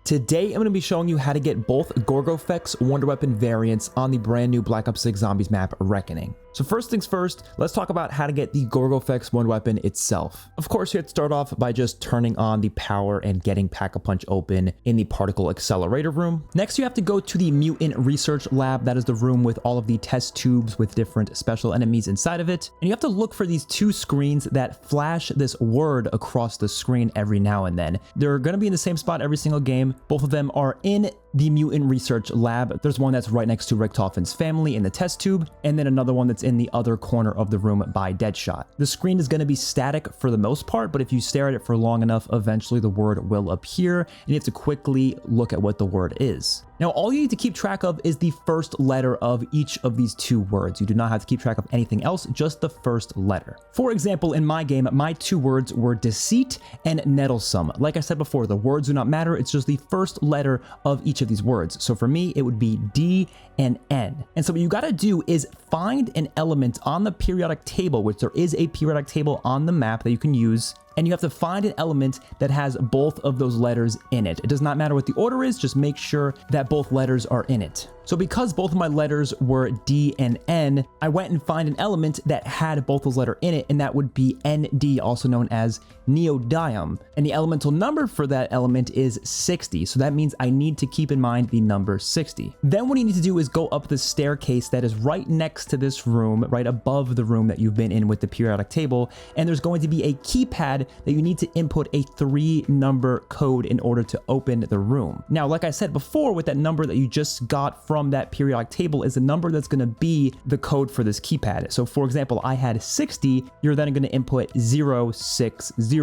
Today, I'm going to be showing you how to get both Gorgofex Wonder Weapon variants on the brand new Black Ops 6 Zombies map, Reckoning. So first things first, let's talk about how to get the Gorgofex Wonder Weapon itself. Of course, you have to start off by just turning on the power and getting Pack-a-Punch open in the particle accelerator room. Next, you have to go to the mutant research lab. That is the room with all of the test tubes with different special enemies inside of it. And you have to look for these two screens that flash this word across the screen every now and then. They're going to be in the same spot every single game. Both of them are in the mutant research lab. There's one that's right next to Richtofen's family in the test tube, and then another one that's in the other corner of the room by Deadshot. The screen is going to be static for the most part, but if you stare at it for long enough, eventually the word will appear, and you have to quickly look at what the word is. Now, all you need to keep track of is the first letter of each of these two words. You do not have to keep track of anything else, just the first letter. For example, in my game, my two words were deceit and nettlesome. Like I said before, the words do not matter. It's just the first letter of each of these words. So for me, it would be D and N. And so what you got to do is find an element on the periodic table, which there is a periodic table on the map that you can use. And you have to find an element that has both of those letters in it. It does not matter what the order is, just make sure that both letters are in it. So because both of my letters were D and N, I went and found an element that had both those letters in it, and that would be ND, also known as neodymium. And the elemental number for that element is 60. So that means I need to keep in mind the number 60. Then what you need to do is go up the staircase that is right next to this room, right above the room that you've been in with the periodic table. And there's going to be a keypad that you need to input a 3-number code in order to open the room. Now, like I said before, with that number that you just got from that periodic table is the number that's going to be the code for this keypad. So for example, I had 60, you're then going to input 060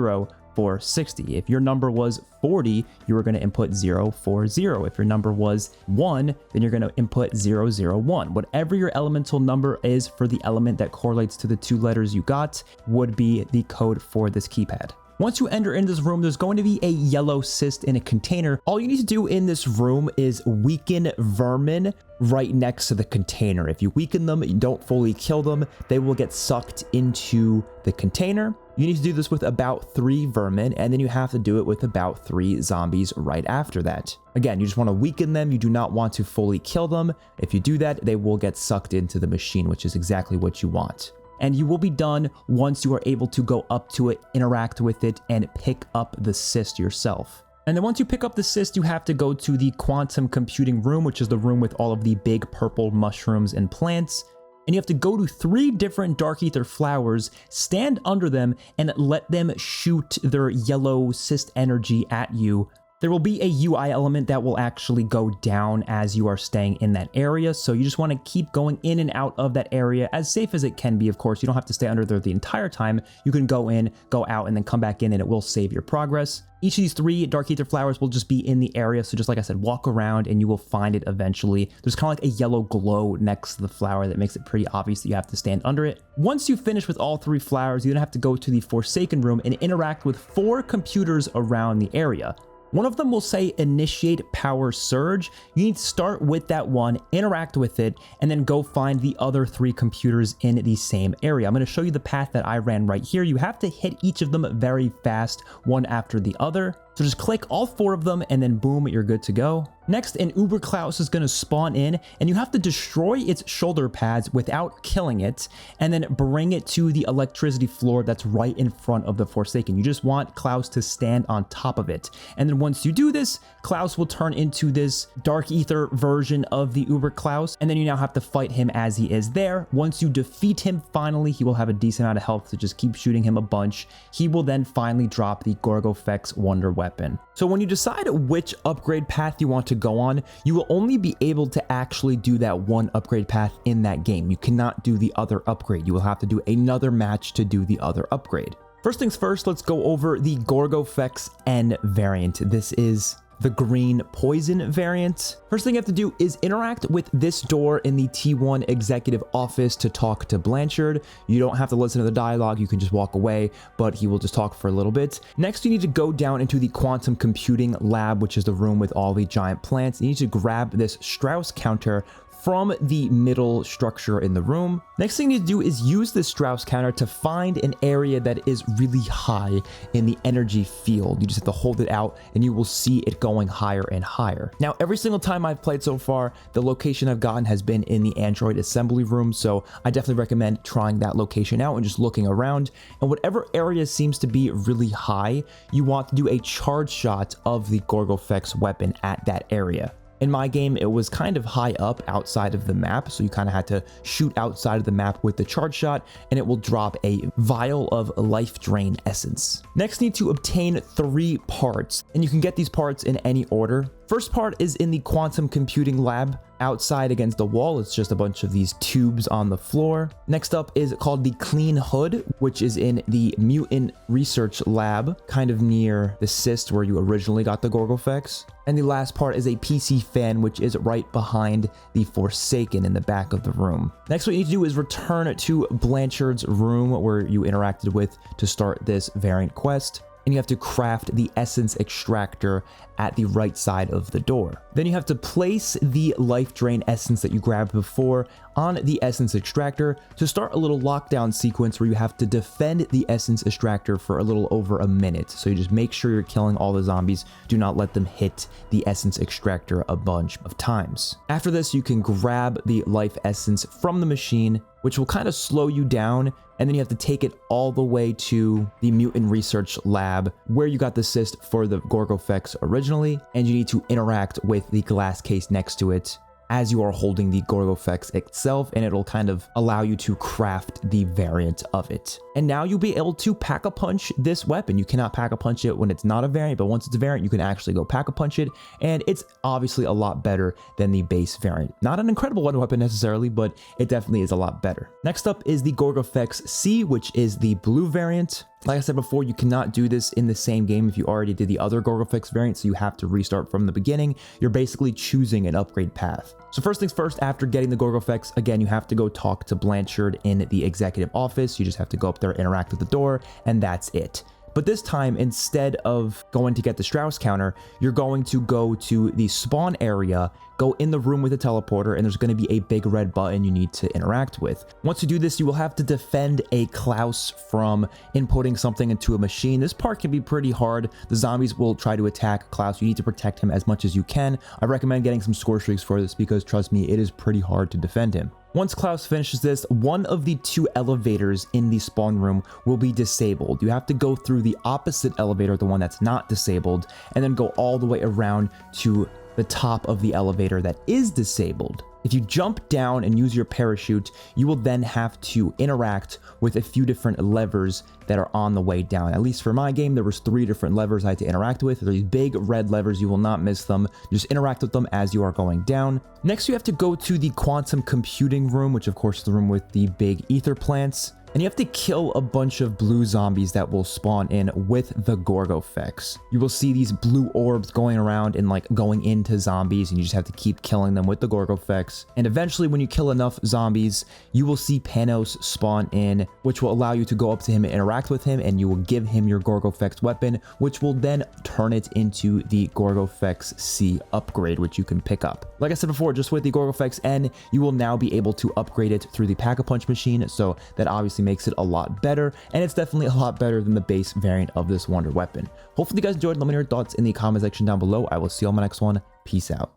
for 60. If your number was 40, you were going to input 040. If your number was 1, then you're going to input 001. Whatever your elemental number is for the element that correlates to the two letters you got would be the code for this keypad. Once you enter into this room, there's going to be a yellow cyst in a container. All you need to do in this room is weaken vermin right next to the container. If you weaken them, you don't fully kill them, they will get sucked into the container. You need to do this with about 3 vermin, and then you have to do it with about 3 zombies right after that. Again, you just want to weaken them. You do not want to fully kill them. If you do that, they will get sucked into the machine, which is exactly what you want. And you will be done once you are able to go up to it, interact with it, and pick up the cyst yourself. And then once you pick up the cyst, you have to go to the quantum computing room, which is the room with all of the big purple mushrooms and plants. And you have to go to 3 different dark ether flowers, stand under them, and let them shoot their yellow cyst energy at you. There will be a UI element that will actually go down as you are staying in that area. So you just want to keep going in and out of that area as safe as it can be. Of course, you don't have to stay under there the entire time. You can go in, go out, and then come back in, and it will save your progress. Each of these 3 dark ether flowers will just be in the area. So just like I said, walk around and you will find it eventually. There's kind of like a yellow glow next to the flower that makes it pretty obvious that you have to stand under it. Once you finish with all 3 flowers, you then have to go to the Forsaken room and interact with 4 computers around the area. One of them will say initiate power surge. You need to start with that one, interact with it, and then go find the other 3 computers in the same area. I'm going to show you the path that I ran right here. You have to hit each of them very fast, one after the other. So just click all 4 of them and then boom, you're good to go. Next, an Uber Klaus is going to spawn in and you have to destroy its shoulder pads without killing it and then bring it to the electricity floor that's right in front of the Forsaken. You just want Klaus to stand on top of it. And then once you do this, Klaus will turn into this dark ether version of the Uber Klaus, and then you now have to fight him as he is there. Once you defeat him finally, he will have a decent amount of health, so just keep shooting him a bunch. He will then finally drop the Gorgofex Wonder Weapon. So when you decide which upgrade path you want to go on, you will only be able to actually do that one upgrade path in that game. You cannot do the other upgrade. You will have to do another match to do the other upgrade. First things first, let's go over the Gorgofex N variant. This is the green poison variant. First thing you have to do is interact with this door in the T1 executive office to talk to Blanchard. You don't have to listen to the dialogue, you can just walk away, but he will just talk for a little bit. Next, you need to go down into the quantum computing lab, which is the room with all the giant plants. You need to grab this Strauss counter from the middle structure in the room. Next thing you need to do is use the Strauss counter to find an area that is really high in the energy field. You just have to hold it out and you will see it go going higher and higher. Now, every single time I've played so far, the location I've gotten has been in the Android assembly room, so I definitely recommend trying that location out and just looking around. And whatever area seems to be really high, you want to do a charge shot of the Gorgofex weapon at that area. In my game, it was kind of high up outside of the map, so you kind of had to shoot outside of the map with the charge shot, and it will drop a vial of life drain essence. Next, you need to obtain 3 parts, and you can get these parts in any order. First part is in the quantum computing lab. Outside against the wall, it's just a bunch of these tubes on the floor. Next up is called the clean hood, which is in the mutant research lab, kind of near the cyst where you originally got the Gorgofex. And the last part is a PC fan, which is right behind the Forsaken in the back of the room. Next, what you need to do is return to Blanchard's room where you interacted with to start this variant quest. And you have to craft the essence extractor at the right side of the door. Then you have to place the life drain essence that you grabbed before on the essence extractor to start a little lockdown sequence where you have to defend the essence extractor for a little over a minute. So you just make sure you're killing all the zombies. Do not let them hit the essence extractor a bunch of times. After this, you can grab the life essence from the machine, which will kind of slow you down, and then you have to take it all the way to the mutant research lab where you got the cyst for the Gorgofex originally, and you need to interact with the glass case next to it as you are holding the Gorgofex itself, and it'll kind of allow you to craft the variant of it. And now you'll be able to pack-a-punch this weapon. You cannot pack-a-punch it when it's not a variant, but once it's a variant, you can actually go pack-a-punch it, and it's obviously a lot better than the base variant. Not an incredible wonder weapon necessarily, but it definitely is a lot better. Next up is the Gorgofex C, which is the blue variant. Like I said before, you cannot do this in the same game if you already did the other Gorgofex variant, so you have to restart from the beginning. You're basically choosing an upgrade path. So first things first, after getting the Gorgofex, again, you have to go talk to Blanchard in the executive office. You just have to go up there, interact with the door, and that's it. But this time, instead of going to get the Strauss counter, you're going to go to the spawn area, go in the room with the teleporter, and there's going to be a big red button you need to interact with. Once you do this, you will have to defend a Klaus from inputting something into a machine. This part can be pretty hard. The zombies will try to attack Klaus. You need to protect him as much as you can. I recommend getting some score streaks for this because, trust me, it is pretty hard to defend him. Once Klaus finishes this, one of the 2 elevators in the spawn room will be disabled. You have to go through the opposite elevator, the one that's not disabled, and then go all the way around to the top of the elevator that is disabled. If you jump down and use your parachute, you will then have to interact with a few different levers that are on the way down. At least for my game, there was 3 different levers I had to interact with. They're these big red levers. You will not miss them. Just interact with them as you are going down. Next, you have to go to the quantum computing room, which of course is the room with the big ether plants. And you have to kill a bunch of blue zombies that will spawn in with the Gorgofex. You will see these blue orbs going around and like going into zombies, and you just have to keep killing them with the Gorgofex. And eventually, when you kill enough zombies, you will see Panos spawn in, which will allow you to go up to him and interact with him, and you will give him your Gorgofex weapon, which will then turn it into the Gorgofex C upgrade, which you can pick up. Like I said before, just with the Gorgofex N, you will now be able to upgrade it through the Pack-a-Punch machine, so that obviously makes it a lot better, and it's definitely a lot better than the base variant of this wonder weapon. Hopefully you guys enjoyed. Let me know your thoughts in the comment section down below. I will see you on my next one. Peace out.